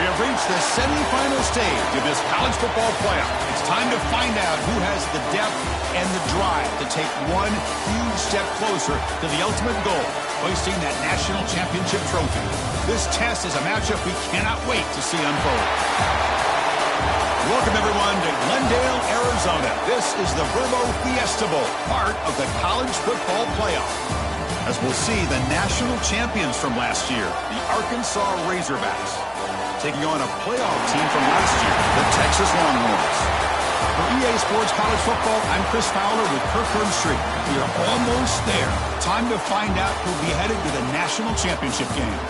We have reached the semifinal stage of this college football playoff. It's time to find out who has the depth and the drive to take one huge step closer to the ultimate goal, hoisting that national championship trophy. This test is a matchup we cannot wait to see unfold. Welcome, everyone, to Glendale, Arizona. This is the Verbo Fiesta Bowl, part of the college football playoff. As we'll see, the national champions from last year, the Arkansas Razorbacks, taking on a playoff team from last year, the Texas Longhorns. For EA Sports College Football, I'm Chris Fowler with Kirk Herbstreit. We are almost there. Time to find out who'll be headed to the national championship game.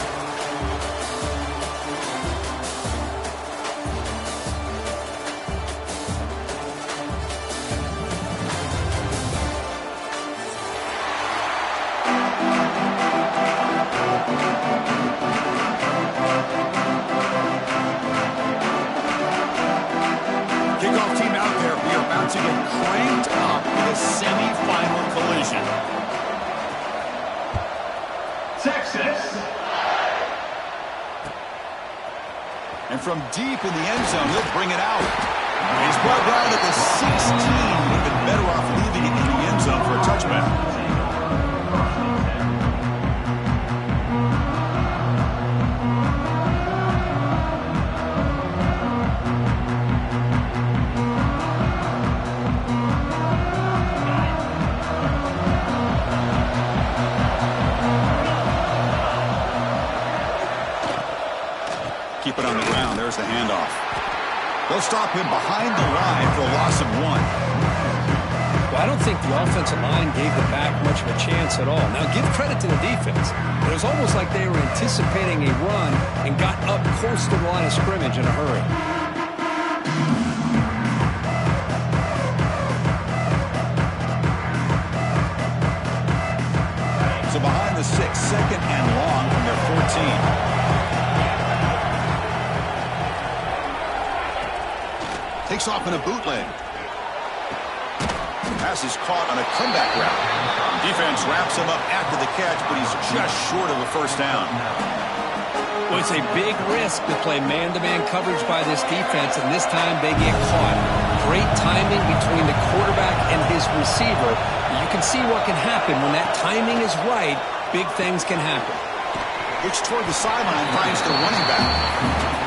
To get cranked up in a semifinal collision. Texas. And from deep in the end zone, he'll bring it out. He's brought down at the 16. Would have been better off leaving it in the end zone for a touchback. Keep it on the ground. There's the handoff. They'll stop him behind the line for a loss of 1. Well, I don't think the offensive line gave the back much of a chance at all. Now, give credit to the defense. It was almost like they were anticipating a run and got up close to the line of scrimmage in a hurry. So behind the 6, second and long from their 14. Takes off in a bootleg. Pass is caught on a comeback route. Defense wraps him up after the catch, but he's just short of a first down. Well, it's a big risk to play man-to-man coverage by this defense, and this time they get caught. Great timing between the quarterback and his receiver. You can see what can happen when that timing is right. Big things can happen. Looks toward the sideline, finds the running back.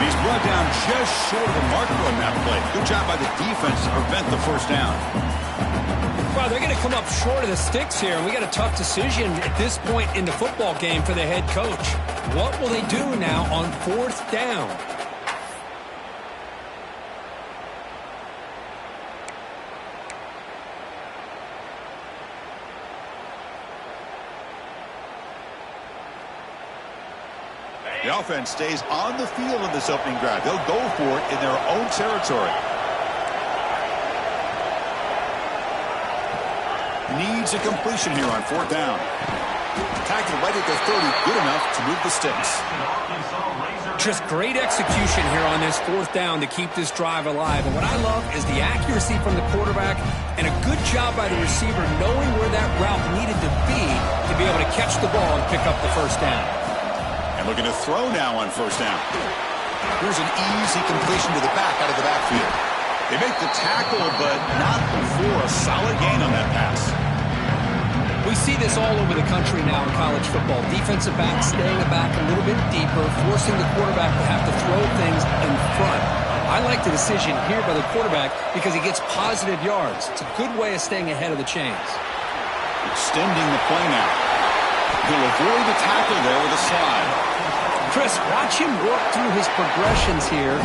He's brought down just short of the marker on that play. Good job by the defense to prevent the first down. Well, they're going to come up short of the sticks here, and we got a tough decision at this point in the football game for the head coach. What will they do now on 4th down? The offense stays on the field in this opening drive. They'll go for it in their own territory. Needs a completion here on 4th down. Tackled right at the 30, good enough to move the sticks. Just great execution here on this 4th down to keep this drive alive. And what I love is the accuracy from the quarterback and a good job by the receiver knowing where that route needed to be able to catch the ball and pick up the first down. Looking to throw now on 1st down. Here's an easy completion to the back out of the backfield. They make the tackle, but not before a solid gain on that pass. We see this all over the country now in college football. Defensive backs staying back a little bit deeper, forcing the quarterback to have to throw things in front. I like the decision here by the quarterback because he gets positive yards. It's a good way of staying ahead of the chains. extending the play now. He'll avoid the tackle there with a slide. Chris, watch him work through his progressions here.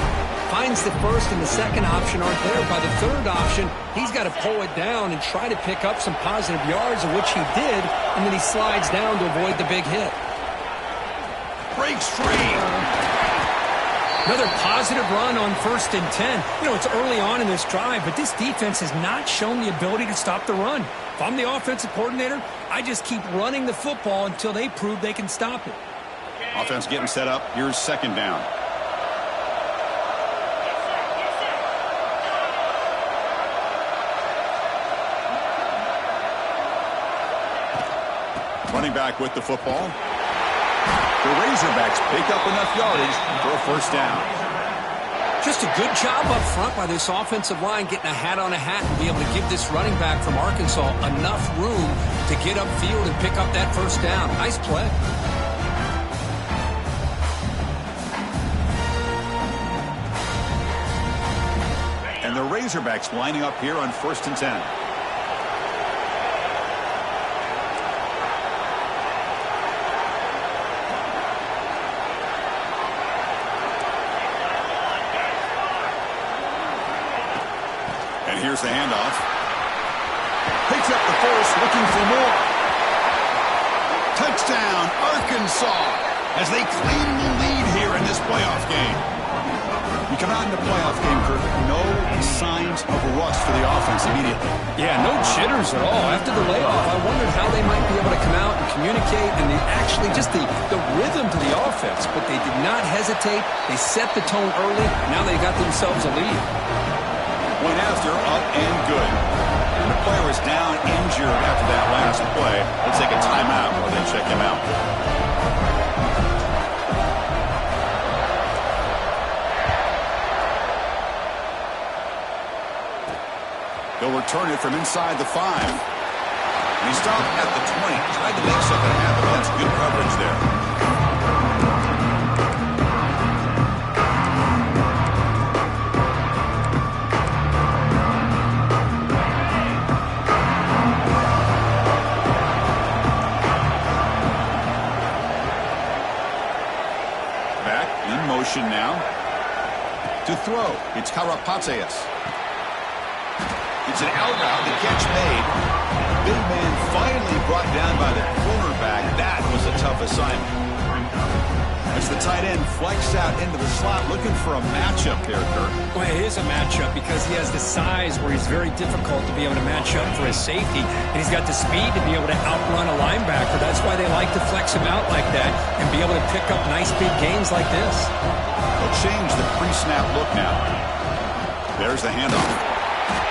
Finds the first and the second option aren't there. By the third option, he's got to pull it down and try to pick up some positive yards, of which he did, and then he slides down to avoid the big hit. Breaks free. Another positive run on 1st and 10. You know, it's early on in this drive, but this defense has not shown the ability to stop the run. If I'm the offensive coordinator, I just keep running the football until they prove they can stop it. Offense getting set up. Here's 2nd down. Running back with the football. The Razorbacks pick up enough yardage for a 1st down. Just a good job up front by this offensive line, getting a hat on a hat and be able to give this running back from Arkansas enough room to get upfield and pick up that 1st down. Nice play. And the Razorbacks lining up here on 1st and 10. Here's the handoff. Picks up the first, looking for more. Touchdown, Arkansas, as they claim the lead here in this playoff game. We come out in the playoff game, Kirk, no signs of rust for the offense immediately. Yeah, no jitters at all. After the layoff, I wondered how they might be able to come out and communicate, and actually just the rhythm to the offense. But they did not hesitate. They set the tone early. Now they got themselves a lead. Went after, up and good. And the player is down, injured after that last play. They'll take a timeout while they check him out. They'll return it from inside the 5. And he stopped at the 20. Tried to make something happen. That's good coverage there. Now to throw. It's Karapatsias. It's an out route. The catch made. Big man finally brought down by the cornerback. That was a tough assignment. As the tight end flexed out into the slot, looking for a matchup there, Kirk. Well, it is a matchup because he has the size where he's very difficult to be able to match up for his safety, and he's got the speed to be able to outrun a linebacker. That's why they like to flex him out like that and be able to pick up nice big gains like this. They'll change the pre-snap look now. There's the handoff.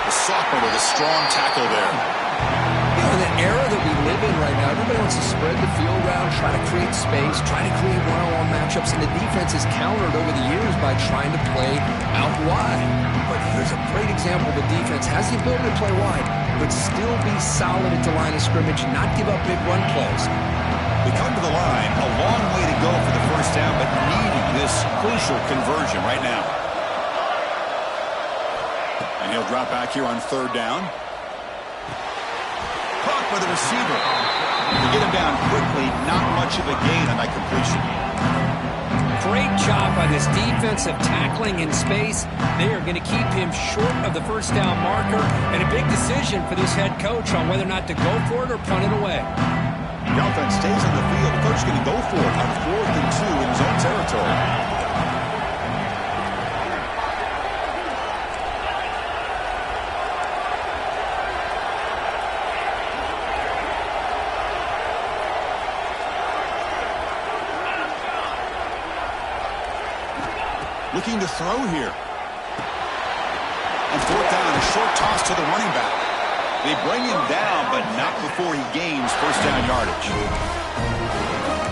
The sophomore with a strong tackle there. You know, in the era that we live in right now, everybody wants to spread the field around, try to create space, try to create one-on-one matchups, and the defense is countered over the years by trying to play out wide. But here's a great example. The defense has the ability to play wide, but still be solid at the line of scrimmage, not give up big run plays. They come to the line, a long way to go for the 1st down, but needing this crucial conversion right now. And he'll drop back here on 3rd down. Caught by the receiver. To get him down quickly, not much of a gain on that completion. Great job by this defensive tackling in space. They are going to keep him short of the 1st down marker, and a big decision for this head coach on whether or not to go for it or punt it away. The offense stays on the field. The coach is going to go for it on 4th and 2 in his own territory. Looking to throw here. On 4th down, a short toss to the running back. They bring him down, but not before he gains 1st down yardage.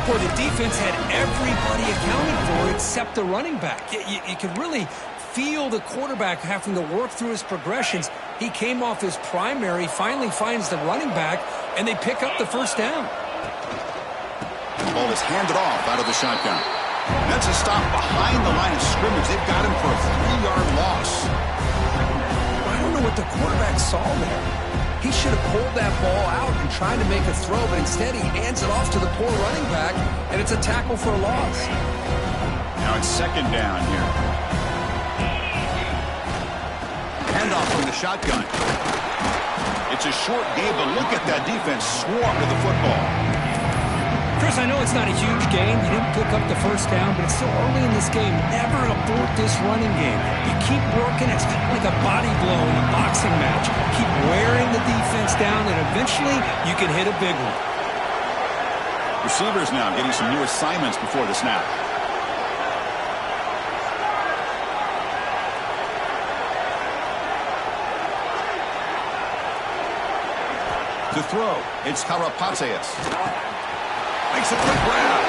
Boy, the defense had everybody accounted for except the running back. You could really feel the quarterback having to work through his progressions. He came off his primary, finally finds the running back, and they pick up the 1st down. The ball is handed off out of the shotgun. That's a stop behind the line of scrimmage. They've got him for a 3-yard loss. I don't know what the quarterback saw there. He should have pulled that ball out and tried to make a throw, but instead he hands it off to the poor running back, and it's a tackle for a loss. Now it's second down here. Handoff from the shotgun. It's a short game, but look at that defense swarm with the football. Chris, I know it's not a huge gain. You didn't pick up the first down, but it's still early in this game. Never abort this running game. You keep working. It's kind of like a body blow in a boxing match. Keep wearing the defense down, and eventually you can hit a big one. Receivers now getting some new assignments before the snap. To throw, it's Karapatsias. Makes a quick grab.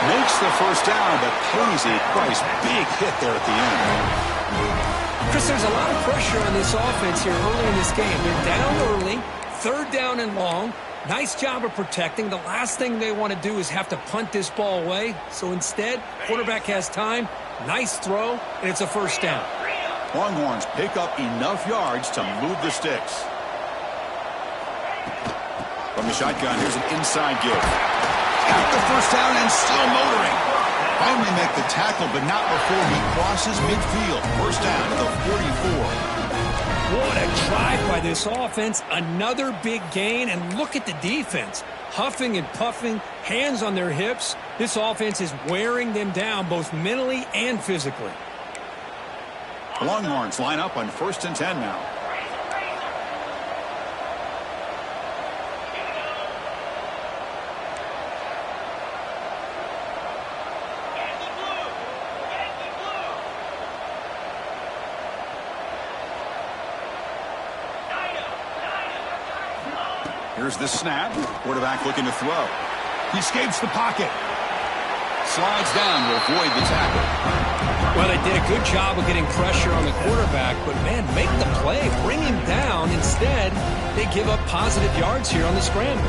Makes the first down, but pays a price. Big hit there at the end. Chris, there's a lot of pressure on this offense here early in this game. They're down early, third down and long. Nice job of protecting. The last thing they want to do is have to punt this ball away. So instead, quarterback has time. Nice throw, and it's a first down. Longhorns pick up enough yards to move the sticks. From the shotgun, here's an inside give. Got the first down and still motoring. Finally make the tackle, but not before he crosses midfield. First down to the 44. What a drive by this offense. Another big gain, and look at the defense. Huffing and puffing, hands on their hips. This offense is wearing them down both mentally and physically. The Longhorns line up on 1st and 10 now. Here's the snap. Quarterback looking to throw. He escapes the pocket. Slides down to avoid the tackle. Well, they did a good job of getting pressure on the quarterback, but, man, make the play. Bring him down. Instead, they give up positive yards here on the scramble.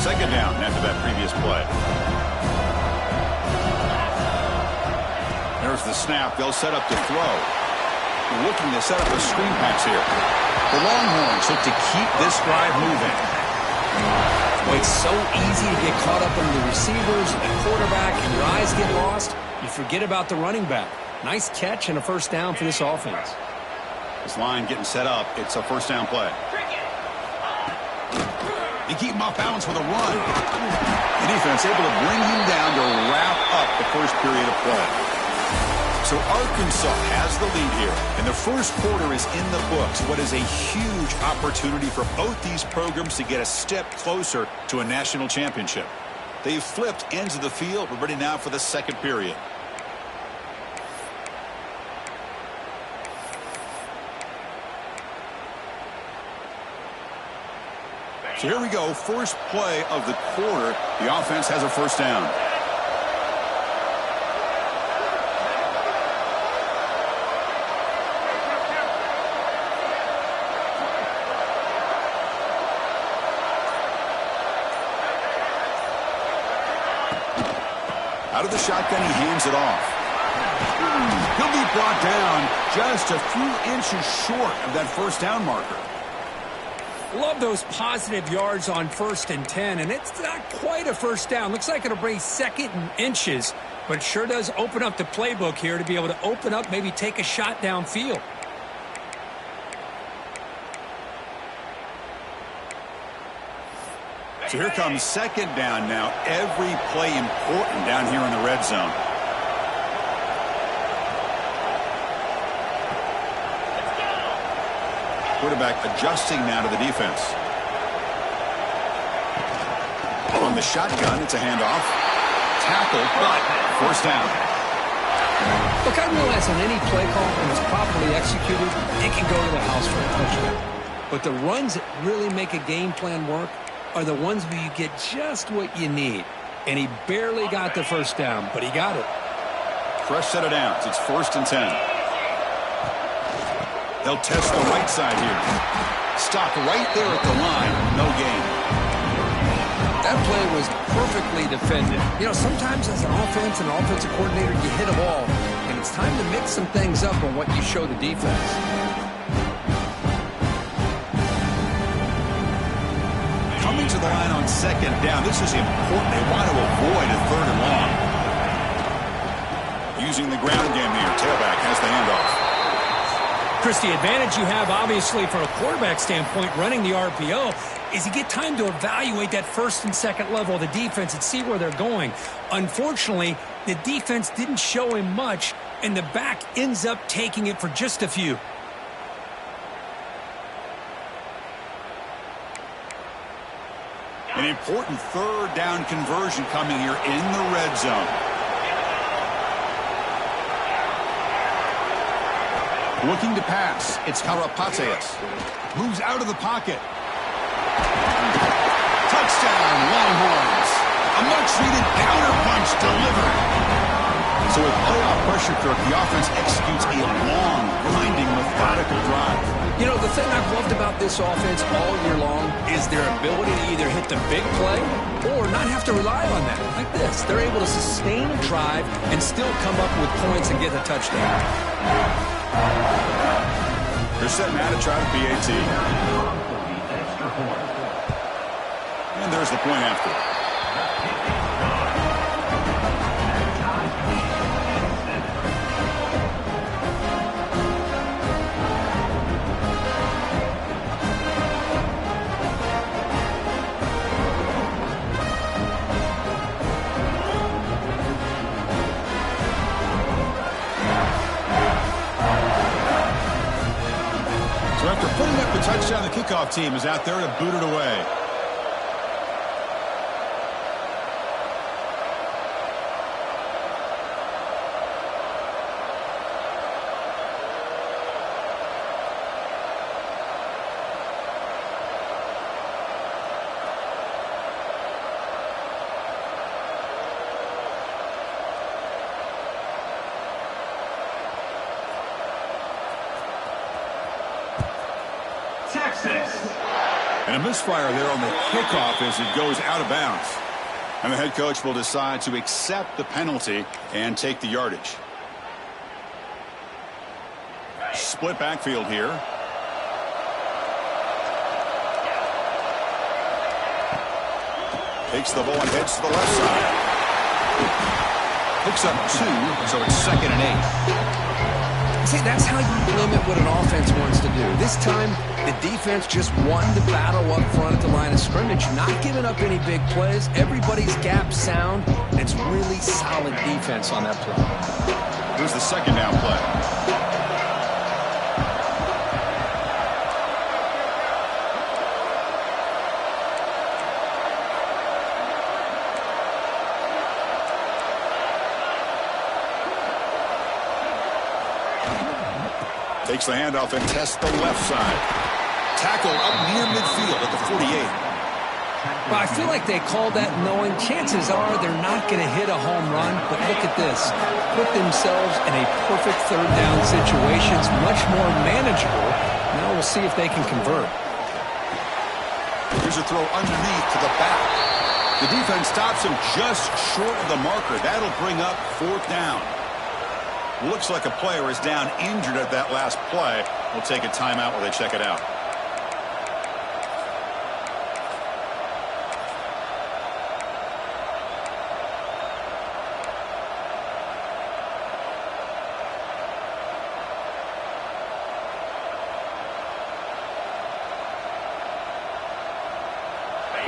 Second down after that previous play. There's the snap. They'll set up to throw. Looking to set up a screen pass here. The Longhorns look to keep this drive moving. Well, it's so easy to get caught up in the receivers and the quarterback, and your eyes get lost. You forget about the running back. Nice catch and a first down for this offense. This line getting set up. It's a first down play. They keep him off balance with a run. The defense able to bring him down to wrap up the first period of play. So Arkansas has the lead here, and the first quarter is in the books. What is a huge opportunity for both these programs to get a step closer to a national championship. They've flipped ends of the field. We're ready now for the second period. So here we go, first play of the quarter. The offense has a first down. Out of the shotgun, he hands it off. He'll be brought down just a few inches short of that first down marker. Love those positive yards on 1st and 10, and it's not quite a first down. Looks like it'll bring second and inches, but it sure does open up the playbook here to be able to open up, maybe take a shot downfield. So here comes second down now. Every play important down here in the red zone. Quarterback adjusting now to the defense. On the shotgun, it's a handoff. Tackle, but first down. Look, I realize on any play call, when it's properly executed, it can go to the house for a touchdown. But the runs that really make a game plan work are the ones where you get just what you need. And he barely got the first down, but he got it. Fresh set of downs. It's 1st and 10. They'll test the right side here. Stop right there at the line. No gain. That play was perfectly defended. You know, sometimes as an offense and offensive coordinator, you hit a ball, and it's time to mix some things up on what you show the defense. Coming to the line on second down, this is important. They want to avoid a third and long. Using the ground game here, tailback has the handoff. Chris, the advantage you have, obviously, from a quarterback standpoint, running the RPO, is you get time to evaluate that first and second level of the defense and see where they're going. Unfortunately, the defense didn't show him much, and the back ends up taking it for just a few. An important third down conversion coming here in the red zone. Looking to pass. It's Karapateas. Moves out of the pocket. Touchdown, Longhorns. A much-needed counter-punch delivered. So with playoff pressure, Kirk, the offense executes a long, grinding, methodical drive. You know, the thing I've loved about this offense all year long is their ability to either hit the big play or not have to rely on that. Like this. They're able to sustain a drive and still come up with points and get a touchdown. They're setting out to try the PAT. And there's the point after. After putting up the touchdown, the kickoff team is out there to boot it away. And a misfire there on the kickoff as it goes out of bounds. And the head coach will decide to accept the penalty and take the yardage. Split backfield here. Takes the ball and heads to the left side. Picks up 2, so it's 2nd and 8. See, that's how you limit what an offense wants to do. This time, the defense just won the battle up front at the line of scrimmage, not giving up any big plays. Everybody's gap sound, and it's really solid defense on that play. Here's the second down play. Takes the handoff and tests the left side. Tackle up near midfield at the 48. Well, I feel like they called that knowing chances are they're not going to hit a home run. But look at this. Put themselves in a perfect third down situation. It's much more manageable. Now we'll see if they can convert. Here's a throw underneath to the back. The defense stops him just short of the marker. That'll bring up 4th down. Looks like a player is down injured at that last play. We'll take a timeout while they check it out.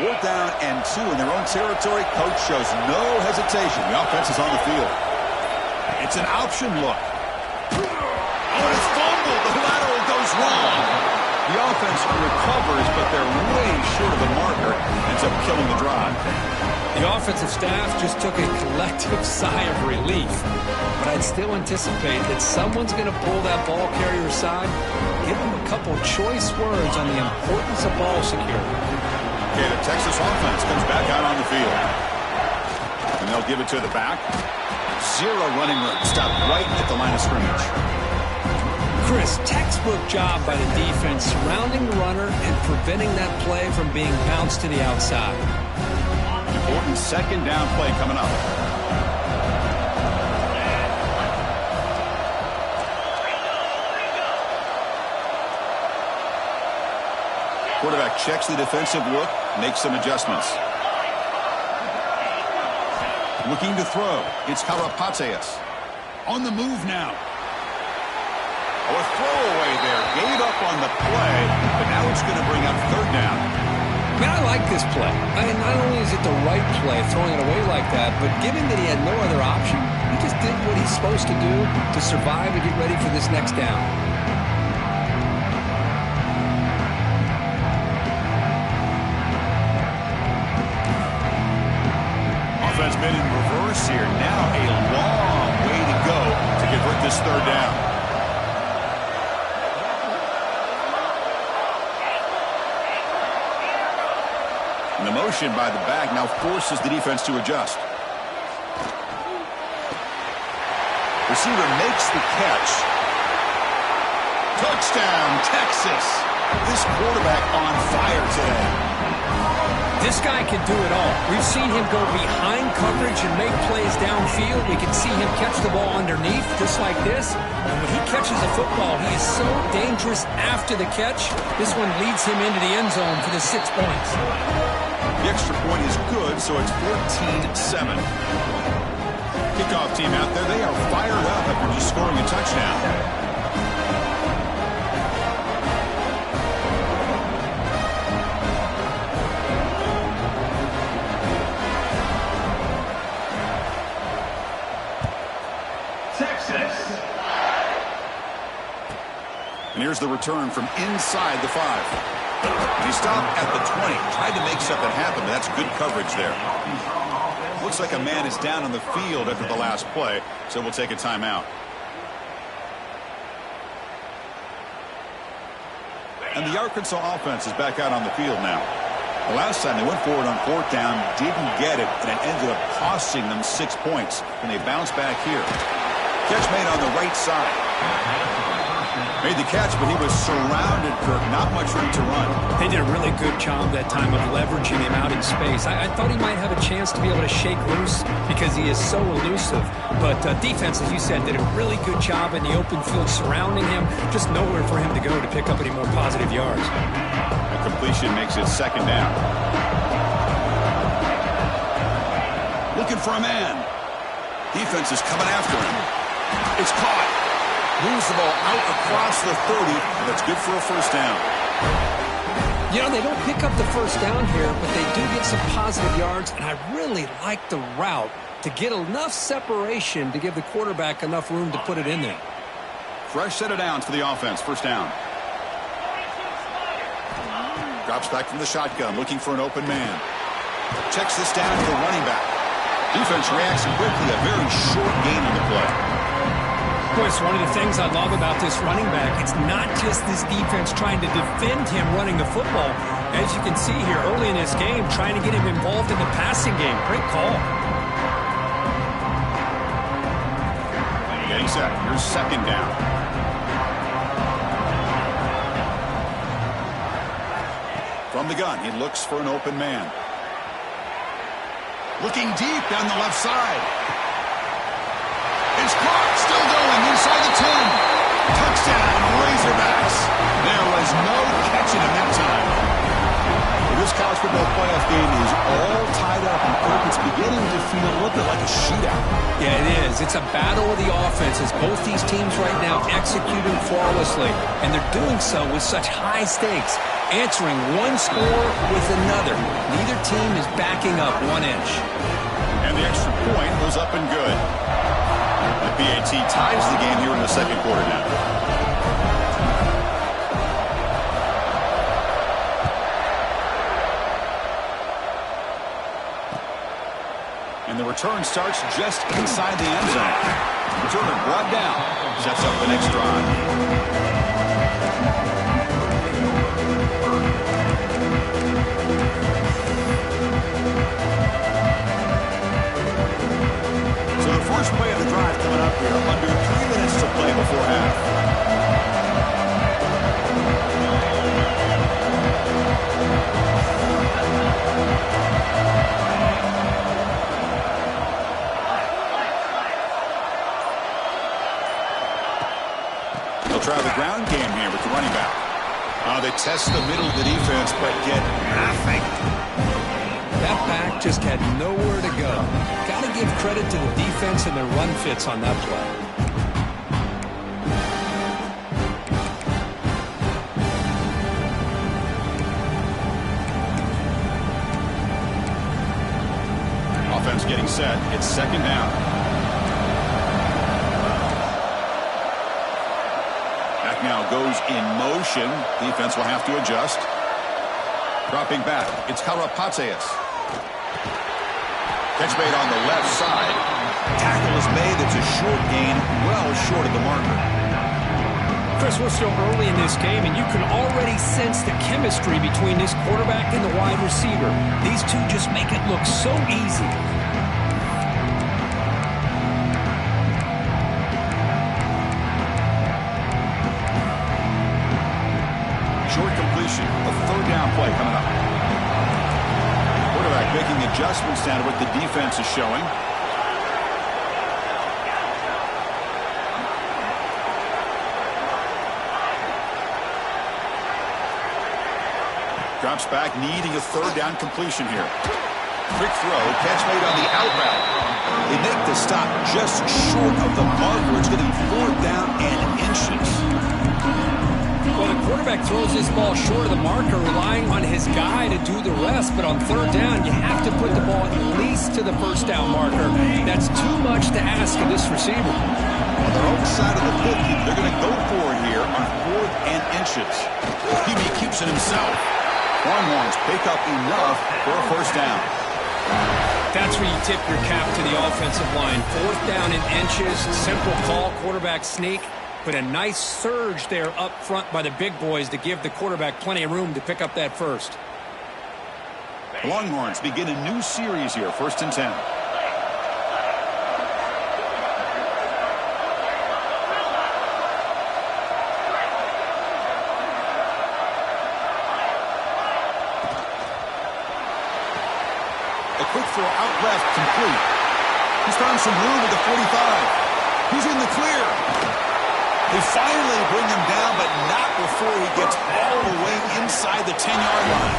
Fourth down and 2 in their own territory. Coach shows no hesitation. The offense is on the field. It's an option look. Oh, it's fumbled. The lateral goes wrong. The offense recovers, but they're way short of the marker. Ends up killing the drive. The offensive staff just took a collective sigh of relief. But I'd still anticipate that someone's going to pull that ball carrier aside, give them a couple choice words on the importance of ball security. Okay, the Texas offense comes back out on the field. And they'll give it to the back. 0 running room. Stopped right at the line of scrimmage. Chris, textbook job by the defense surrounding the runner and preventing that play from being bounced to the outside. Important second down play coming up. Quarterback checks the defensive look, makes some adjustments. Looking to throw. It's Karapateas. On the move now. Oh, a throwaway there. Gave up on the play, but now it's going to bring up third down. I mean, I like this play. Not only is it the right play, throwing it away like that, but given that he had no other option, he just did what he's supposed to do to survive and get ready for this next down. Offense been in reverse here. Now a long way to go to convert this third down. And the motion by the back now forces the defense to adjust. Receiver makes the catch. Touchdown, Texas. This quarterback on fire today. This guy can do it all. We've seen him go behind coverage and make plays downfield. We can see him catch the ball underneath just like this. And when he catches the football, he is so dangerous after the catch. This one leads him into the end zone for the 6 points. The extra point is good, so it's 14-7. Kickoff team out there, they are fired up after just scoring a touchdown. And here's the return from inside the 5. He stopped at the 20. Tried to make something happen, but that's good coverage there. Looks like a man is down on the field after the last play, so we'll take a timeout. And the Arkansas offense is back out on the field now. The last time they went forward on fourth down, didn't get it, and it ended up costing them 6 points. And they bounce back here. Catch made on the right side. Made the catch, but he was surrounded, Kirk. Not much room to run. They did a really good job that time of leveraging him out in space. I thought he might have a chance to be able to shake loose because he is so elusive. But defense, as you said, did a really good job in the open field surrounding him. Just nowhere for him to go to pick up any more positive yards. A completion makes it second down. Looking for a man. Defense is coming after him. It's caught. Moves the ball out across the 30. That's good for a first down. You know, they don't pick up the first down here, but they do get some positive yards, and I really like the route to get enough separation to give the quarterback enough room to put it in there. Fresh set of downs for the offense. First down. Drops back from the shotgun, looking for an open man. Checks this down to the running back. Defense reacts quickly. A very short gain on the play. Boy, it's one of the things I love about this running back. It's not just this defense trying to defend him running the football. As you can see here early in this game, trying to get him involved in the passing game. Great call. Getting set. Here's second down. From the gun, he looks for an open man. Looking deep down the left side. It's caught, still going inside the 10. Touchdown, Razorbacks. There was no catching him that time. This college football playoff game is all tied up, and Kirk, it's beginning to feel a little bit like a shootout. Yeah, it is. It's a battle of the offenses. Both these teams right now executing flawlessly, and they're doing so with such high stakes, answering one score with another. Neither team is backing up 1 inch. And the extra point was up and good. The PAT ties the game here in the second quarter now. And the return starts just inside the end zone. Returner brought down. Sets up the next drive. So the first play of the drive coming up here. Under 3 minutes to play before half. They'll try the ground game here with the running back. They test the middle of the defense, but get nothing. That back just had nowhere to go. Got to give credit to the defense and their run fits on that play. Offense getting set. It's second down. Back now goes in motion. Defense will have to adjust. Dropping back. It's Karapateas. Catch made on the left side. Tackle is made. It's a short gain, well short of the marker. Chris, we're still early in this game, and you can already sense the chemistry between this quarterback and the wide receiver. These two just make it look so easy. Short completion. A third down play coming up. Quarterback making adjustments down to what the defense is showing. Drops back, needing a third down completion here. Quick throw, catch made on the out route. They make the stop just short of the marker. It's going to be fourth down and inches. Well, the quarterback throws this ball short of the marker, relying on his guy to do the rest. But on third down, you have to put the ball at least to the first down marker. That's too much to ask of this receiver. On their own side of the 50, they're going to go for it here on fourth and inches. He keeps it himself. Longhorns pick up enough for a first down. That's where you tip your cap to the offensive line. Fourth down in inches, simple call, quarterback sneak. But a nice surge there up front by the big boys to give the quarterback plenty of room to pick up that first. The Longhorns begin a new series here, 1st and 10. A quick throw out left, complete. He's found some room at the 45. He's in the clear. They finally bring him down, but not before he gets all the way inside the 10-yard line.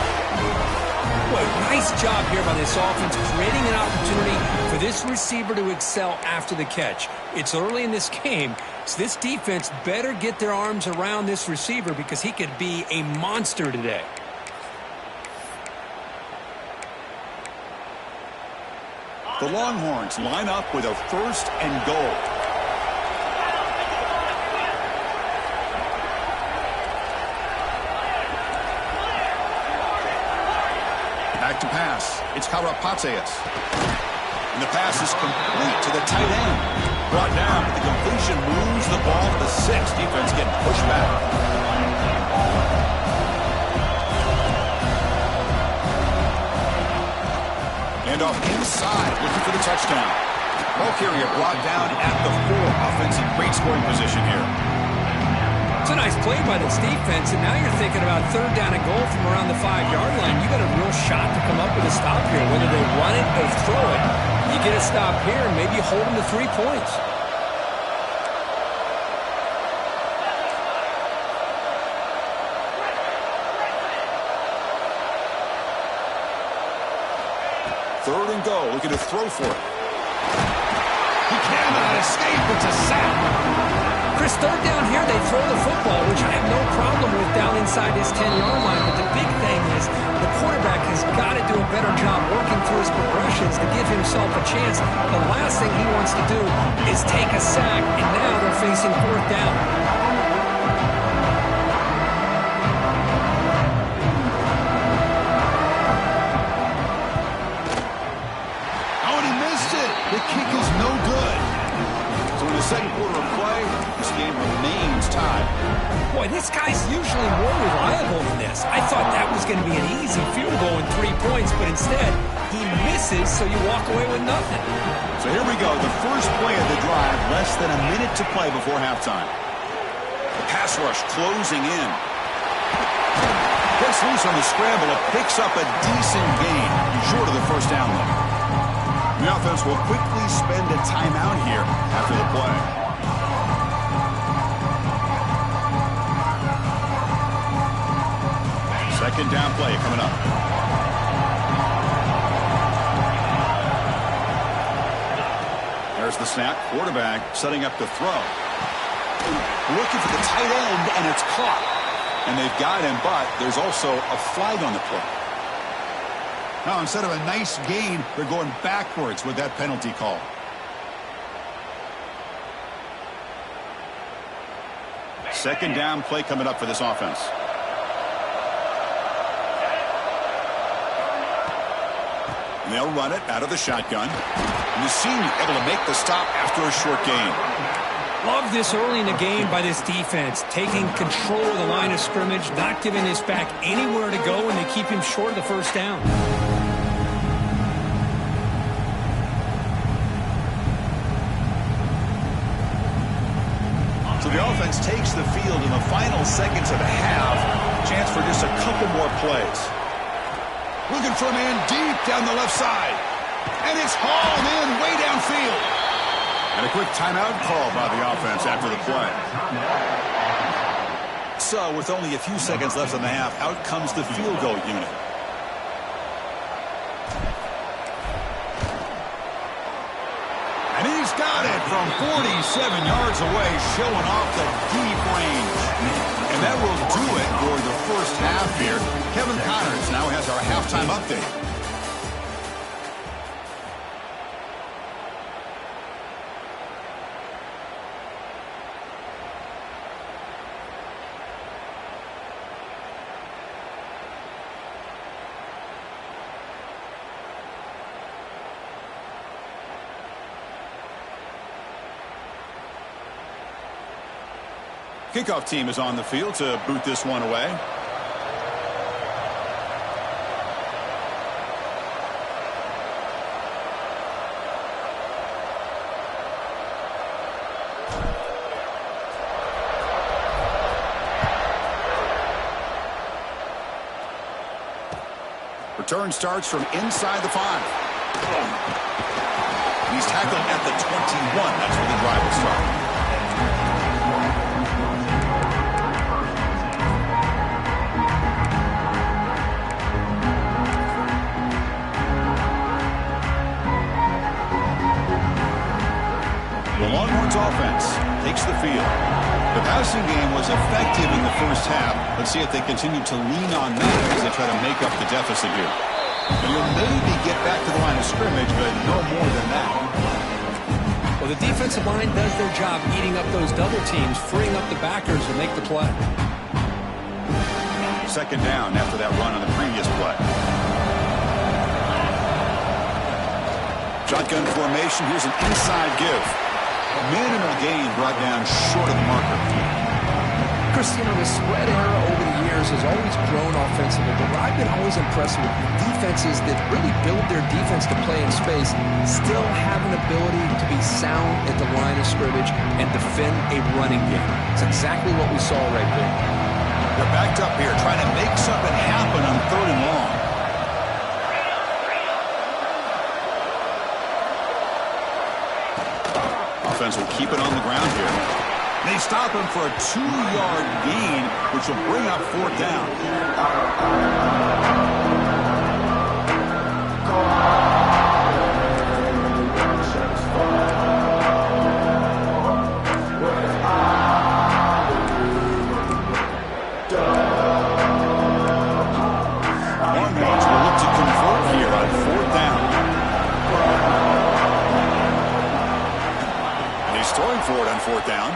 Boy, nice job here by this offense, creating an opportunity for this receiver to excel after the catch. It's early in this game, so this defense better get their arms around this receiver because he could be a monster today. The Longhorns line up with a 1st and goal. Back to pass. It's Karapateas. And the pass is complete to the tight end. Brought down, but the completion moves the ball to the 6. Defense getting pushed back. And off inside, looking for the touchdown. Ball carrier brought down at the 4. Offense in great scoring position here. It's a nice play by this defense, and now you're thinking about third down and goal from around the 5-yard line. You got a real shot to come up with a stop here, whether they run it or throw it. You get a stop here, and maybe you hold them to 3 points. Third and goal, looking to throw for it. He cannot escape, it's a sack. Chris, third down here, they throw the football, which I have no problem with down inside his 10-yard line. But the big thing is the quarterback has got to do a better job working through his progressions to give himself a chance. The last thing he wants to do is take a sack, and now they're facing fourth down. Oh, and he missed it. The kick is no good. So in the second quarter of play, this game remains tied. Boy, this guy's usually more reliable than this. I thought that was going to be an easy field goal and 3 points, but instead, he misses, so you walk away with nothing. So here we go, the first play of the drive, less than a minute to play before halftime. The pass rush closing in. Gets loose on the scramble, it picks up a decent gain, short of the first down though. The offense will quickly spend a timeout here after the play. Second down play coming up. There's the snap. Quarterback setting up to throw. Looking for the tight end, and it's caught. And they've got him, but there's also a flag on the play. Now, instead of a nice gain, they're going backwards with that penalty call. Second down play coming up for this offense. And they'll run it out of the shotgun. And the senior able to make the stop after a short gain. Love this early in the game by this defense, taking control of the line of scrimmage, not giving this back anywhere to go, and they keep him short of the first down. So the offense takes the field in the final seconds of the half. Chance for just a couple more plays. Looking for a man deep down the left side. And it's hauled in way downfield. And a quick timeout call by the offense after the play. So with only a few seconds left in the half, out comes the field goal unit. And he's got it from 47 yards away, showing off the deep range. And that will do it for the first half here. Kevin Connors now has our halftime update. Kickoff team is on the field to boot this one away. Return starts from inside the 5. He's tackled at the 21. That's where the drive will start. The Longhorns offense takes the field. The passing game was effective in the first half. Let's see if they continue to lean on that as they try to make up the deficit here. And you'll maybe get back to the line of scrimmage, but no more than that. Well, the defensive line does their job eating up those double teams, freeing up the backers to make the play. Second down after that run on the previous play. Shotgun formation. Here's an inside give. Minimal gain brought down short of the marker. Chris, you know, the spread era over the years has always grown offensively, but what I've been always impressed with defenses that really build their defense to play in space still have an ability to be sound at the line of scrimmage and defend a running game. It's exactly what we saw right there. They're backed up here trying to make something happen on 3rd and long. Offense will keep it on the ground here. They stop him for a 2-yard gain, which will bring up 4th down. Longhorns will look to convert here on 4th down. He's throwing for it on 4th down.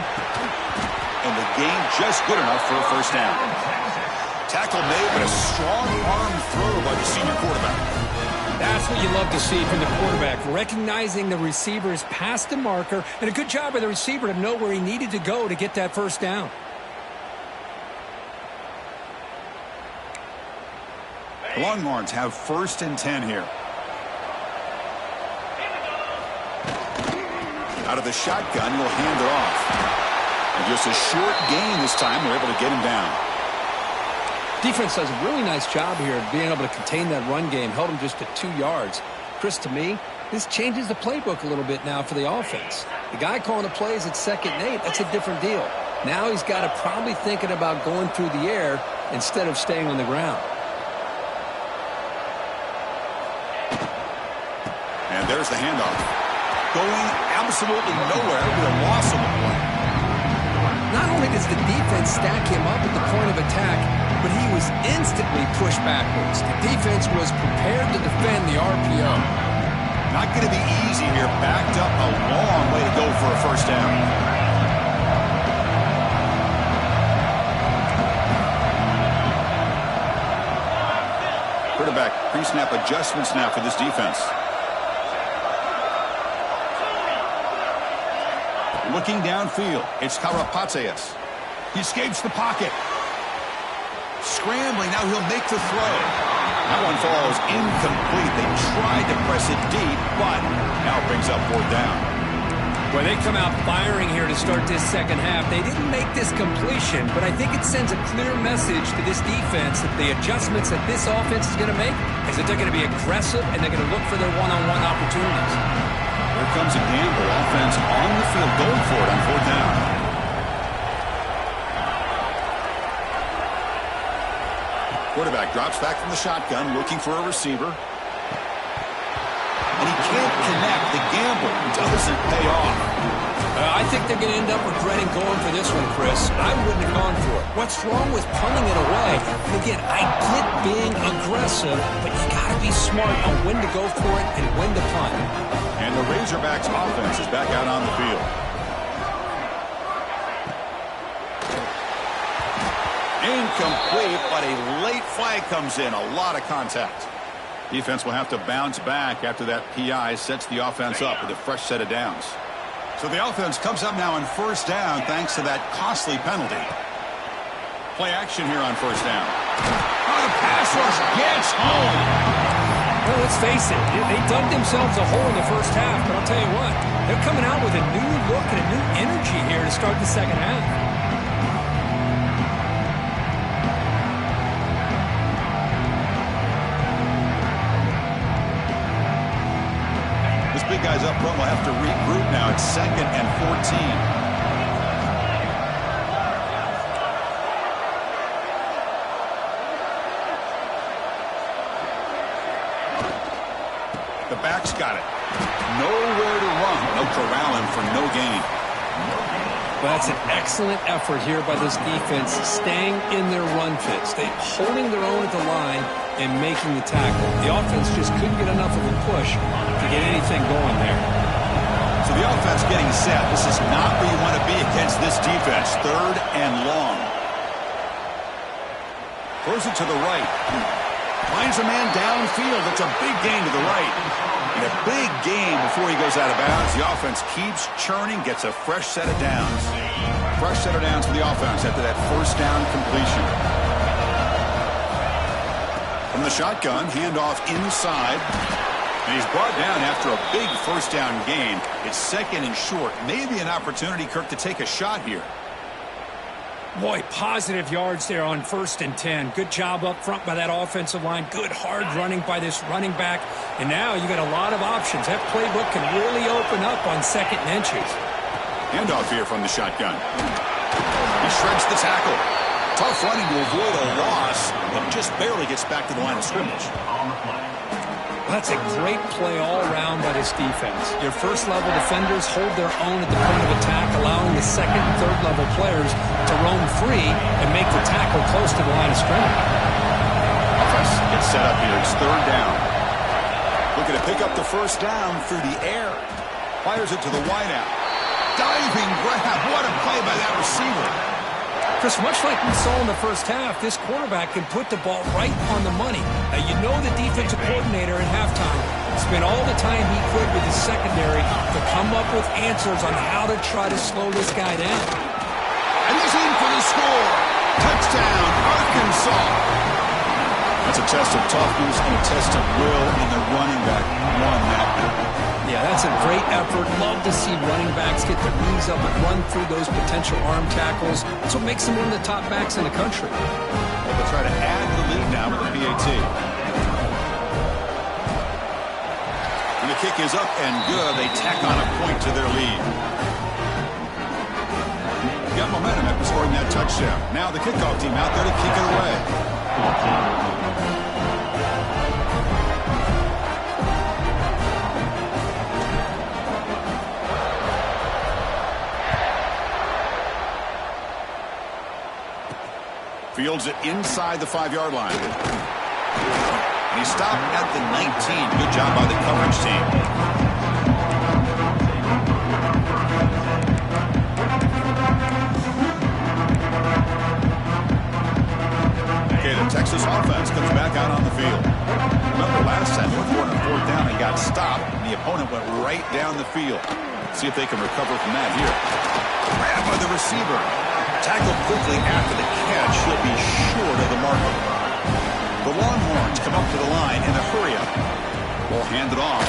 And the gain just good enough for a first down. Tackle made, but a strong arm throw by the senior quarterback. That's what you love to see from the quarterback, recognizing the receiver's past the marker, and a good job by the receiver to know where he needed to go to get that first down. The Longhorns have 1st and 10 here. Out of the shotgun, he'll hand it off. And just a short gain this time. They're able to get him down. Defense does a really nice job here of being able to contain that run game. Held him just to 2 yards. Chris, to me, this changes the playbook a little bit now for the offense. The guy calling the plays at 2nd and 8, that's a different deal. Now he's got to probably thinking about going through the air instead of staying on the ground. And there's the handoff. Going absolutely nowhere with a loss on the play. Not only does the defense stack him up at the point of attack, but he was instantly pushed backwards. The defense was prepared to defend the RPO. Not going to be easy here. Backed up a long way to go for a first down. Quarterback pre-snap adjustments now for this defense. Looking downfield, it's Karapatsias. He escapes the pocket. Scrambling, now he'll make the throw. That one falls incomplete. They tried to press it deep, but now it brings up 4th down. Well, they come out firing here to start this second half. They didn't make this completion, but I think it sends a clear message to this defense that the adjustments that this offense is going to make is that they're going to be aggressive and they're going to look for their one-on-one opportunities. Here comes a gamble. Offense on the field going for it on 4th down. Quarterback drops back from the shotgun, looking for a receiver. And he can't connect. The gamble doesn't pay off. I think they're going to end up regretting going for this one, Chris. I wouldn't have gone for it. What's wrong with punting it away? And again, I get being aggressive, but you got to be smart on when to go for it and when to punt. And the Razorbacks offense is back out on the field. Incomplete, but a late flag comes in. A lot of contact. Defense will have to bounce back after that PI sets the offense up with a fresh set of downs. So the offense comes up now on 1st down thanks to that costly penalty. Play action here on 1st down. Oh, the pass rush gets home. Well, let's face it, they dug themselves a hole in the first half, but I'll tell you what, they're coming out with a new look and a new energy here to start the second half. Big guys up front will have to regroup now. It's 2nd and 14. The back's got it. Nowhere to run. They'll corral him for no gain. Well, that's an excellent effort here by this defense, staying in their run fits. They're holding their own at the line and making the tackle. The offense just couldn't get enough of a push to get anything going there. So the offense getting set. This is not where you want to be against this defense. 3rd and long. Throws it to the right. Finds a man downfield. It's a big gain to the right. And a big gain before he goes out of bounds. The offense keeps churning, gets a fresh set of downs. Fresh set of downs for the offense after that 1st down completion. From the shotgun, handoff inside. And he's brought down after a big 1st down gain. It's 2nd and short. Maybe an opportunity, Kirk, to take a shot here. Boy, positive yards there on 1st and 10. Good job up front by that offensive line. Good hard running by this running back. And now you got a lot of options. That playbook can really open up on 2nd and inches. Handoff here from the shotgun. He shreds the tackle. Tough running to avoid a loss, but just barely gets back to the line of scrimmage. That's a great play all around by this defense. Your first-level defenders hold their own at the point of attack, allowing the second and third-level players to roam free and make the tackle close to the line of scrimmage. Offense gets set up here. It's 3rd down. Looking to pick up the 1st down through the air. Fires it to the wideout. Diving grab. What a play by that receiver. Chris, much like we saw in the first half, this quarterback can put the ball right on the money. Now, you know the defensive coordinator at halftime spent all the time he could with his secondary to come up with answers on how to try to slow this guy down. And he's in for the score. Touchdown, Arkansas. That's a test of toughness and a test of will, and the running back won that. Yeah, that's a great effort. Love to see running backs get their knees up and run through those potential arm tackles. That's what makes them one of the top backs in the country. They'll try to add to the lead now with the PAT. And the kick is up and good. They tack on a point to their lead. Got momentum after scoring that touchdown. Now the kickoff team out there to kick it away. Fields it inside the 5-yard line. And he stopped at the 19. Good job by the coverage team. The Texas offense comes back out on the field. Remember last time they were throwing on 4th down and got stopped, and the opponent went right down the field. See if they can recover from that here. Grabbed by the receiver. Tackled quickly after the catch. He'll be short of the marker. The Longhorns come up to the line in a hurry-up. Ball handed off.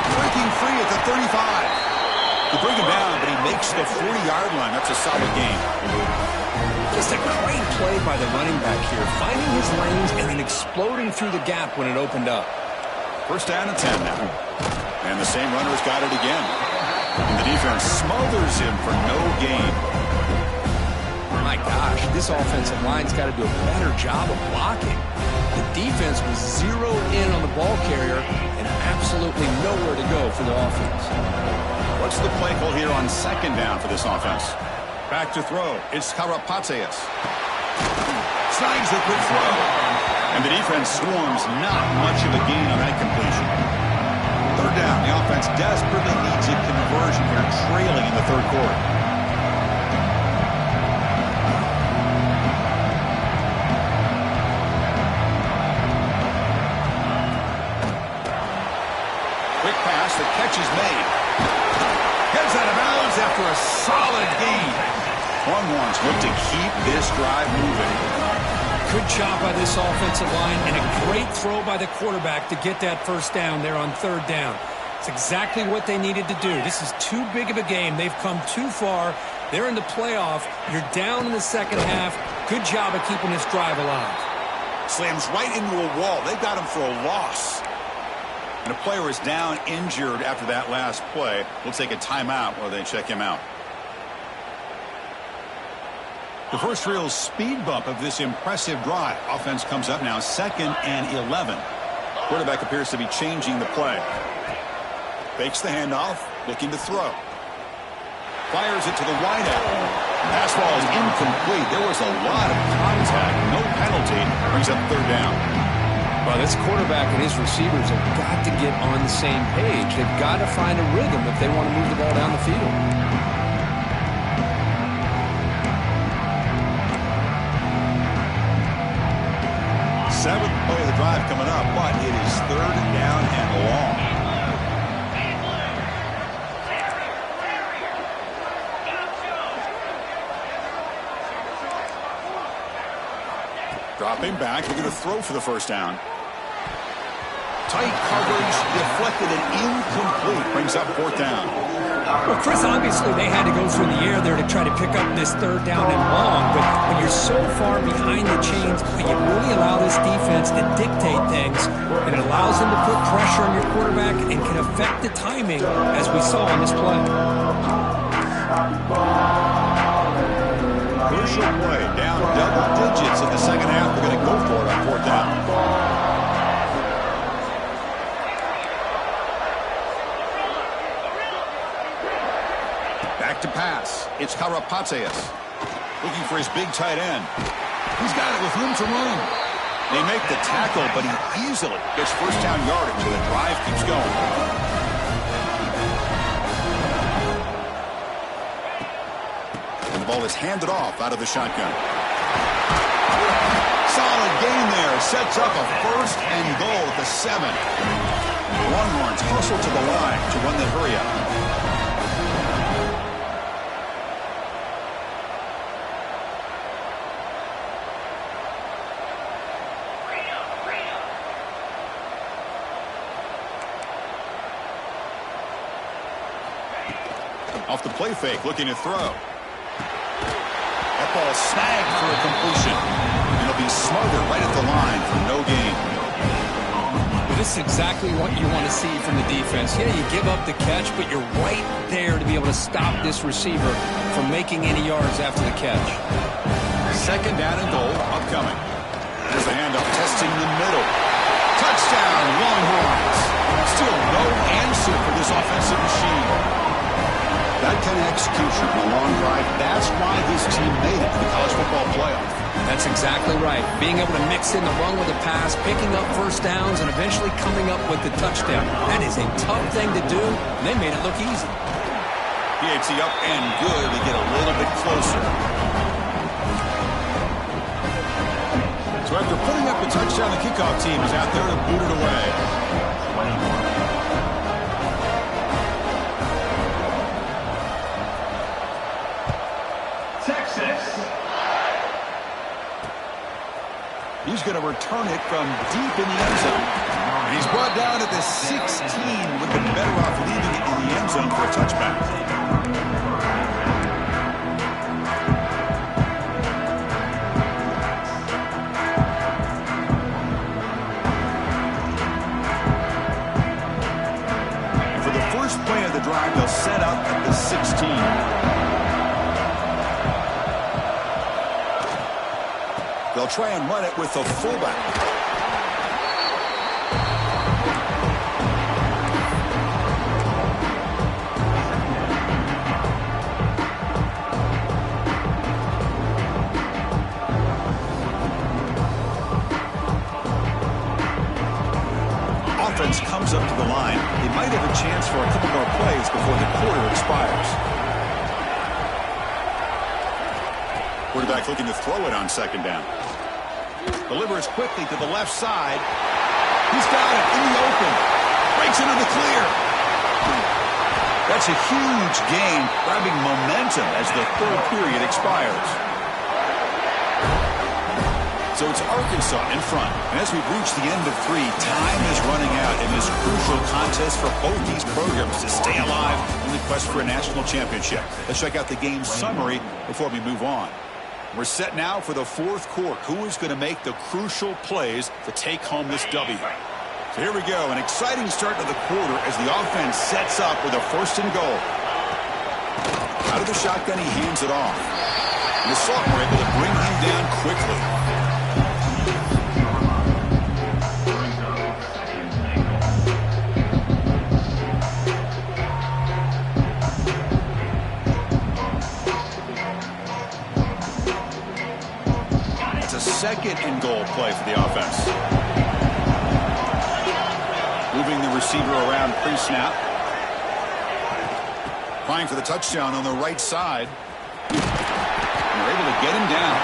Breaking free at the 35. They bring him down, but he makes the 40-yard line. That's a solid gain. Just a great play by the running back here, finding his lanes and then exploding through the gap when it opened up. 1st down and 10 now. And the same runner's got it again. And the defense smothers him for no gain. My gosh, this offensive line's got to do a better job of blocking. The defense was zeroed in on the ball carrier and absolutely nowhere to go for the offense. What's the play call here on 2nd down for this offense? Back to throw. It's Karapatsias. Snags the quick throw. And the defense swarms. Not much of a gain on that completion. 3rd down. The offense desperately needs a conversion here, trailing in the 3rd quarter. Quick pass. The catch is made. Gets out of bounds after a solid gain. Longhorns look to keep this drive moving. Good job by this offensive line and a great throw by the quarterback to get that 1st down there on 3rd down. It's exactly what they needed to do. This is too big of a game. They've come too far. They're in the playoff. You're down in the 2nd half. Good job of keeping this drive alive. Slams right into a wall. They got him for a loss. And a player is down injured after that last play. We'll take a timeout while they check him out. The first real speed bump of this impressive drive. Offense comes up now 2nd and 11. Quarterback appears to be changing the play. Fakes the handoff, looking to throw. Fires it to the wideout. Pass ball is incomplete. There was a lot of contact. No penalty. Brings up 3rd down. Well, this quarterback and his receivers have got to get on the same page. They've got to find a rhythm if they want to move the ball down the field. Seventh play of the drive coming up, but it is 3rd down and long. Dropping back, looking to throw for the 1st down. Tight coverage, deflected and incomplete. Brings up 4th down. Well, Chris, obviously they had to go through the air there to try to pick up this 3rd down and long, but when you're so far behind the chains, you really allow this defense to dictate things, and it allows them to put pressure on your quarterback and can affect the timing, as we saw on this play. Crucial play, down double digits in the 2nd half. They're going to go for it on 4th down. Back to pass. It's Karapatsias. Looking for his big tight end. He's got it with room to run. They make the tackle, but he easily gets 1st down yardage, and the drive keeps going. And the ball is handed off out of the shotgun. Solid gain there. Sets up a 1st and goal at the 7. Longhorns hustle to the line to run the hurry-up. Off the play fake, looking to throw. That ball snagged for a completion. It'll be smothered right at the line for no gain. Well, this is exactly what you want to see from the defense. Yeah, you give up the catch, but you're right there to be able to stop this receiver from making any yards after the catch. 2nd down and goal upcoming. There's the handoff testing the middle. Touchdown, Longhorns. Still no answer for this offensive machine. That kind of execution on a long drive, that's why this team made it to the college football playoff. That's exactly right. Being able to mix in the run with the pass, picking up first downs, and eventually coming up with the touchdown. That is a tough thing to do, and they made it look easy. PAT up and good to get a little bit closer. So after putting up the touchdown, the kickoff team is out there to boot it away. He's going to return it from deep in the end zone. And he's brought down at the 16. Would have been better off leaving it in the end zone for a touchback. And for the first play of the drive, they'll set up at the 16. They'll try and run it with the fullback. Offense comes up to the line. They might have a chance for a couple more plays before the quarter expires. Quarterback looking to throw it on second down. Delivers quickly to the left side. He's got it in the open. Breaks into the clear. That's a huge gain, grabbing momentum as the third period expires. So it's Arkansas in front. And as we've reached the end of 3, time is running out in this crucial contest for both these programs to stay alive in the quest for a national championship. Let's check out the game summary before we move on. We're set now for the fourth quarter. Who is going to make the crucial plays to take home this W? So here we go. An exciting start to the quarter as the offense sets up with a first and goal. Out of the shotgun, he hands it off. And the Sophomore able to bring him down quickly. Second and goal play for the offense. Moving the receiver around pre-snap. Trying for the touchdown on the right side. And they're able to get him down.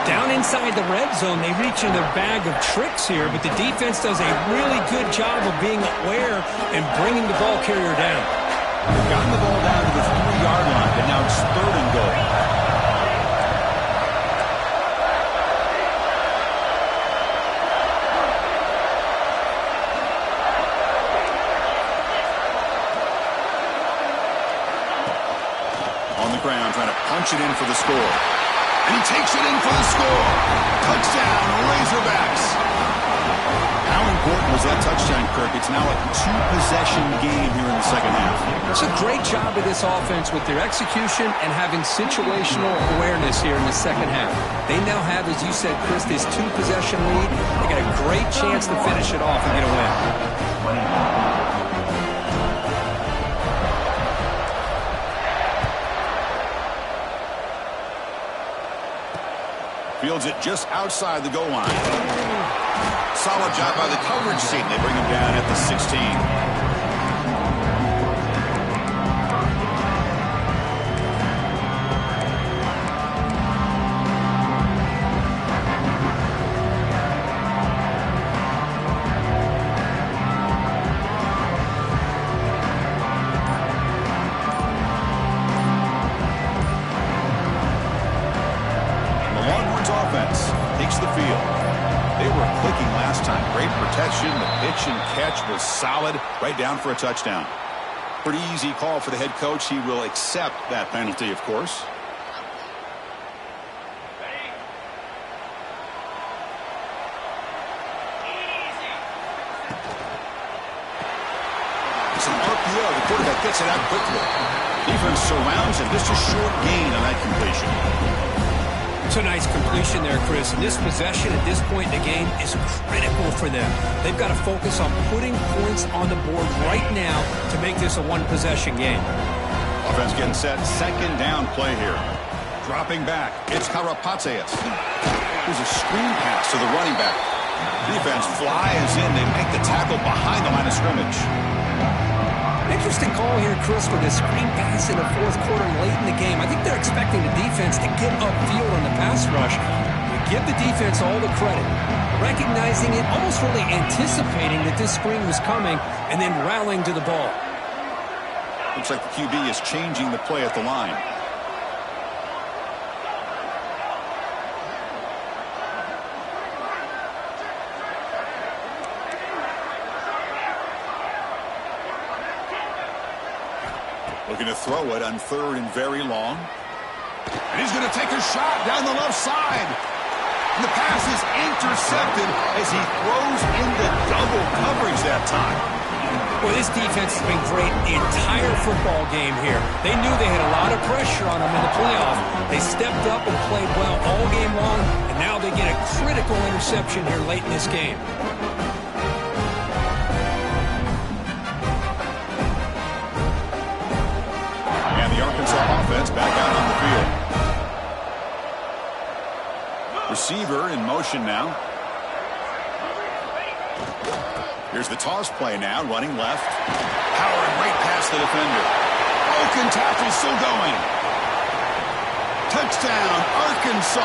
Down inside the red zone, they reach in their bag of tricks here, but the defense does a really good job of being aware and bringing the ball carrier down. They've gotten the ball down to the 3-yard line, but now it's third and goal. Trying to punch it in for the score. And he takes it in for the score. Touchdown, Razorbacks. How important was that touchdown, Kirk? It's now a 2-possession game here in the second half. It's a great job of this offense with their execution and having situational awareness here in the second half. They now have, as you said, Chris, this 2-possession lead. They got a great chance to finish it off and get a win. Fields it just outside the goal line. Solid job by the coverage team. They bring him down at the 16. Takes the field. They were clicking last time. Great protection. The pitch and catch was solid. Right down for a touchdown. Pretty easy call for the head coach. He will accept that penalty, of course. It's an RPO. The quarterback gets it out quickly. Defense surrounds him. Just a short gain on that completion. It's a nice completion there, Chris. And this possession at this point in the game is critical for them. They've got to focus on putting points on the board right now to make this a one-possession game. Offense getting set. Second down play here. Dropping back, it's Karapatsias. Here's a screen pass to the running back. Defense flies in. They make the tackle behind the line of scrimmage. Interesting call here, Chris, with this screen pass in the fourth quarter late in the game. I think they're expecting the defense to get upfield on the pass rush. You give the defense all the credit, recognizing it, almost really anticipating that this screen was coming, and then rallying to the ball. Looks like the QB is changing the play at the line. Looking to throw it on third and very long. And he's going to take a shot down the left side. And the pass is intercepted as he throws into double coverage that time. Well, this defense has been great the entire football game here. They knew they had a lot of pressure on them in the playoff. They stepped up and played well all game long, and now they get a critical interception here late in this game. And the Arkansas offense back out on the field. Receiver in motion now. Here's the toss play now, running left. Powering right past the defender. Broken tackle still going. Touchdown, Arkansas.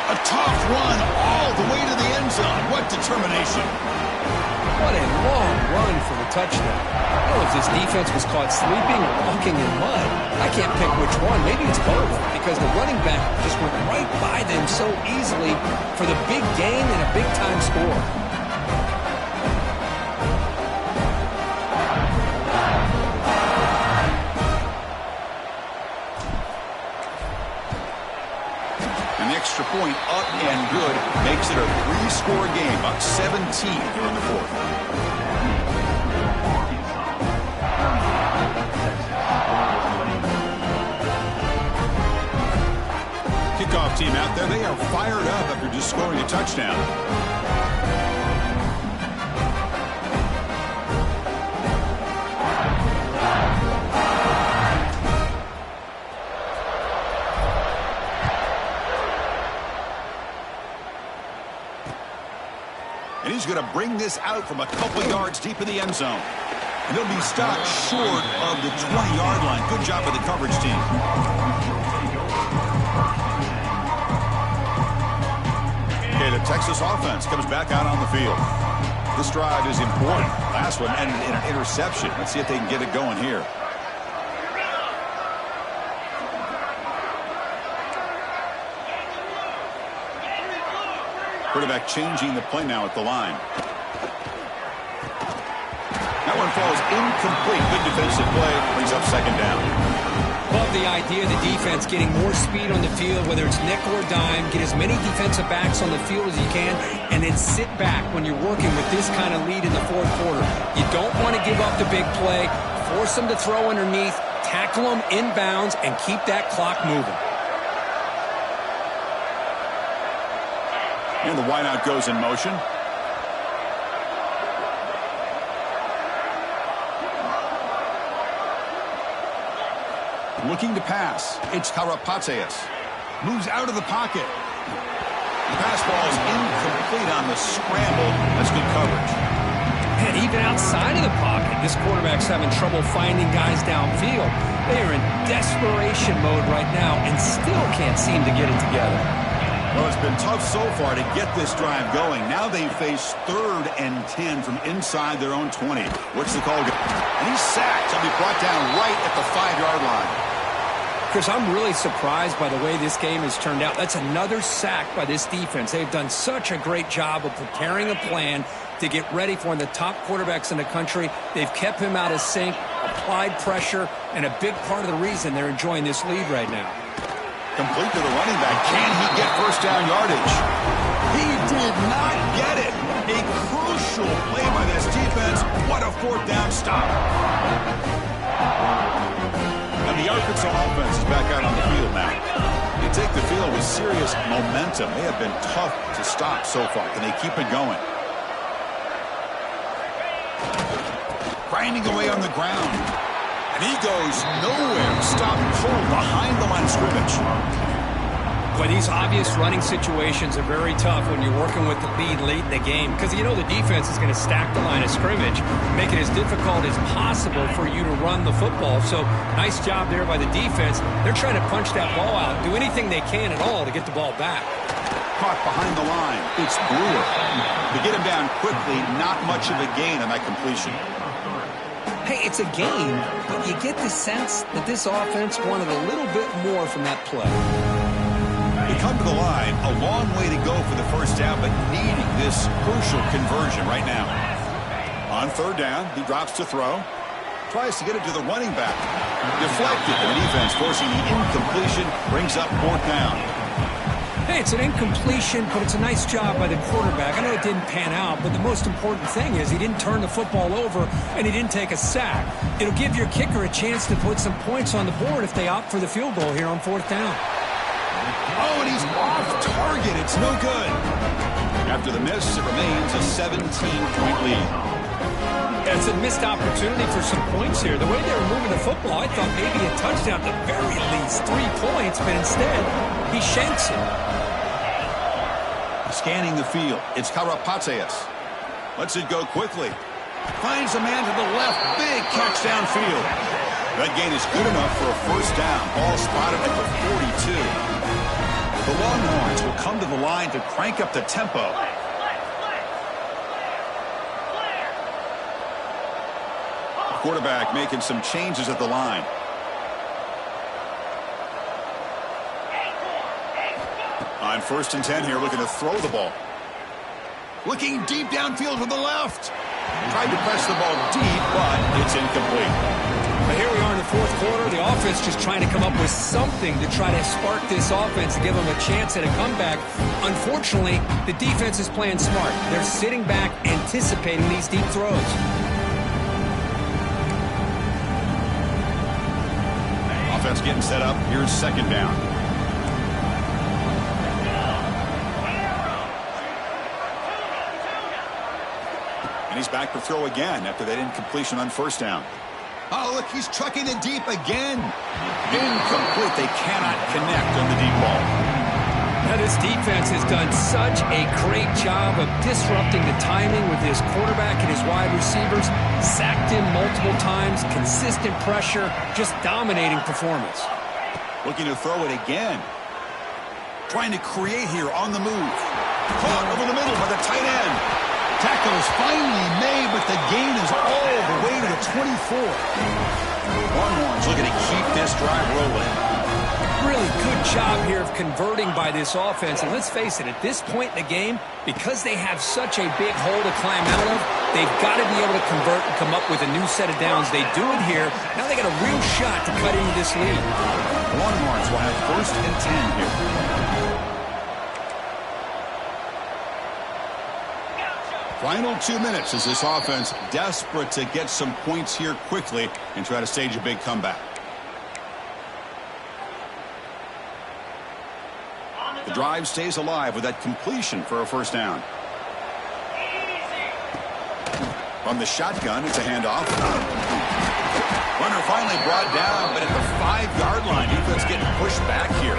A tough run all the way to the end zone. What determination. What a long run for the touchdown. I don't know if this defense was caught sleeping or walking in mud. I can't pick which one. Maybe it's both, because the running back just went right by them so easily for the big gain and a big-time score. Extra point up and good makes it a three-score game, up 17 here in the fourth. Kickoff team out there, they are fired up after just scoring a touchdown. And he's going to bring this out from a couple yards deep in the end zone. And he'll be stopped short of the 20-yard line. Good job by the coverage team. Okay, the Texas offense comes back out on the field. This drive is important. Last one ended in an interception. Let's see if they can get it going here. Quarterback changing the play now at the line. That one falls incomplete. Good defensive play. Brings up second down. Love the idea of the defense getting more speed on the field, whether it's nickel or dime. Get as many defensive backs on the field as you can, and then sit back when you're working with this kind of lead in the fourth quarter. You don't want to give up the big play. Force them to throw underneath, tackle them inbounds, and keep that clock moving. And the wideout goes in motion. Looking to pass. It's Karapatsias. Moves out of the pocket. The pass ball is incomplete on the scramble. That's good coverage. And even outside of the pocket, this quarterback's having trouble finding guys downfield. They are in desperation mode right now and still can't seem to get it together. Well, it's been tough so far to get this drive going. Now they face 3rd and 10 from inside their own 20. What's the call? And he's sacked. He'll be brought down right at the 5-yard line. Chris, I'm really surprised by the way this game has turned out. That's another sack by this defense. They've done such a great job of preparing a plan to get ready for one of the top quarterbacks in the country. They've kept him out of sync, applied pressure, and a big part of the reason they're enjoying this lead right now. Complete to the running back. Can he get first down yardage? He did not get it. A crucial play by this defense. What a 4th down stop. And the Arkansas offense is back out on the field now. They take the field with serious momentum. They have been tough to stop so far. Can they keep it going? Grinding away on the ground. And he goes nowhere. Stopped cold behind the line of scrimmage. Well, these obvious running situations are very tough when you're working with the lead late in the game because you know the defense is going to stack the line of scrimmage, make it as difficult as possible for you to run the football. So nice job there by the defense. They're trying to punch that ball out, do anything they can at all to get the ball back. Caught behind the line. It's Brewer. To get him down quickly, not much of a gain on that completion. Hey, it's a gain, but you get the sense that this offense wanted a little bit more from that play. They come to the line, a long way to go for the first down, but needing this crucial conversion right now. On third down, he drops to throw. Tries to get it to the running back. Deflected, and the defense forcing the incompletion, brings up fourth down. Hey, it's an incompletion, but it's a nice job by the quarterback. I know it didn't pan out, but the most important thing is he didn't turn the football over and he didn't take a sack. It'll give your kicker a chance to put some points on the board if they opt for the field goal here on fourth down. Oh, and he's off target. It's no good. After the miss, it remains a 17-point lead. It's a missed opportunity for some points here. The way they were moving the football, I thought maybe a touchdown at the very least, 3 points, but instead, he shanks it. Scanning the field, it's Karapatsias. Lets it go quickly. Finds a man to the left. Big catch downfield. That gain is good enough for a first down. Ball spotted at the 42. The Longhorns will come to the line to crank up the tempo. Quarterback making some changes at the line. On first and 10 here, looking to throw the ball. Looking deep downfield to the left. Tried to press the ball deep, but it's incomplete. But here we are in the fourth quarter. The offense just trying to come up with something to try to spark this offense and give them a chance at a comeback. Unfortunately, the defense is playing smart. They're sitting back, anticipating these deep throws. Offense getting set up. Here's second down. And he's back to throw again after that incompletion on first down. Oh, look, he's trucking it deep again. Incomplete. They cannot connect on the deep ball. Now, this defense has done such a great job of disrupting the timing with his quarterback and his wide receivers. Sacked him multiple times, consistent pressure, just dominating performance. Looking to throw it again. Trying to create here on the move. Caught over the middle by the tight end. Tackle is finally made, but the gain is all the way to the 24. Longhorns looking to keep this drive rolling. Really good job here of converting by this offense. And let's face it, at this point in the game, because they have such a big hole to climb out of, they've got to be able to convert and come up with a new set of downs. They do it here. Now they got a real shot to cut into this lead. Longhorns will have first and 10 here. Final 2 minutes as this offense desperate to get some points here quickly and try to stage a big comeback. The drive stays alive with that completion for a first down. From the shotgun, it's a handoff. Runner finally brought down, but at the 5-yard line, defense getting pushed back here.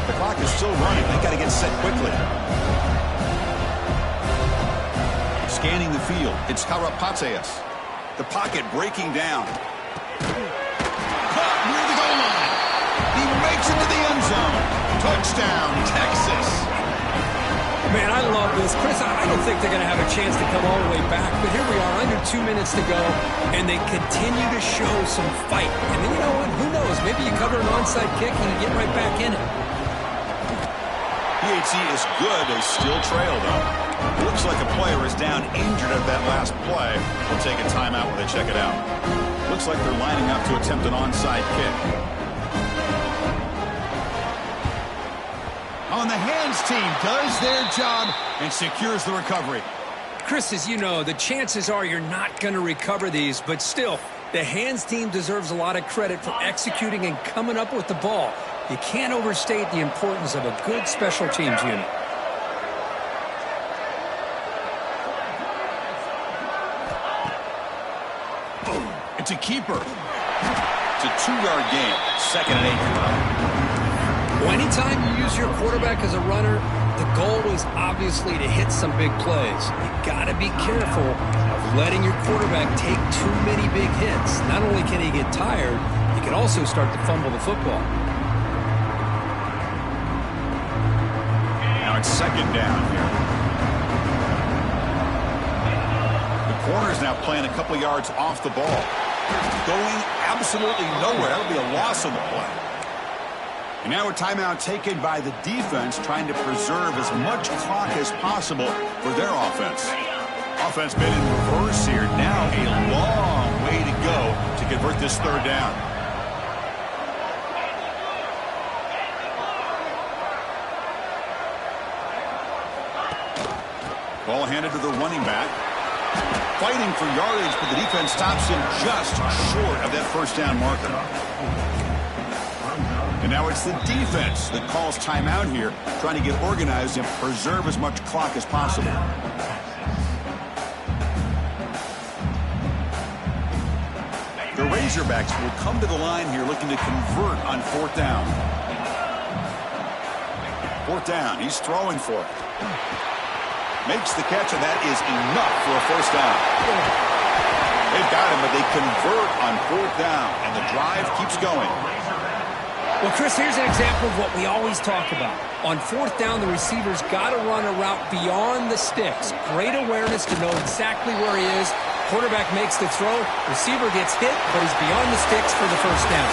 The clock is still running. They got to get set quickly. Scanning the field, it's Karapatsias. The pocket breaking down. Caught near the goal line. He makes it to the end zone. Touchdown, Texas. Man, I love this. Chris, I don't think they're going to have a chance to come all the way back, but here we are, under 2 minutes to go, and they continue to show some fight. And then, you know what? Who knows? Maybe you cover an onside kick and you get right back in it. PHC is good. They still trail, though. Looks like a player is down injured at that last play. We'll take a timeout when they check it out. Looks like they're lining up to attempt an onside kick. On the hands team does their job and secures the recovery. Chris, as you know, the chances are you're not going to recover these, but still, the hands team deserves a lot of credit for executing and coming up with the ball. You can't overstate the importance of a good special teams unit. It's a keeper. It's a 2-yard gain. Second and 8. Well, anytime you use your quarterback as a runner, the goal is obviously to hit some big plays. You got to be careful of letting your quarterback take too many big hits. Not only can he get tired, he can also start to fumble the football. Now it's second down here. The corner's now playing a couple yards off the ball. Going absolutely nowhere. That'll be a loss on the play. And now a timeout taken by the defense, trying to preserve as much clock as possible for their offense. Offense been in reverse here. Now a long way to go to convert this third down. Ball handed to the running back. Fighting for yardage, but the defense stops him just short of that first down marker. And now it's the defense that calls timeout here, trying to get organized and preserve as much clock as possible. The Razorbacks will come to the line here looking to convert on fourth down. Fourth down, he's throwing for it. Makes the catch, and that is enough for a first down. They've got him, but they convert on fourth down, and the drive keeps going. Well, Chris, here's an example of what we always talk about. On fourth down, the receiver's got to run a route beyond the sticks. Great awareness to know exactly where he is. Quarterback makes the throw. Receiver gets hit, but he's beyond the sticks for the first down.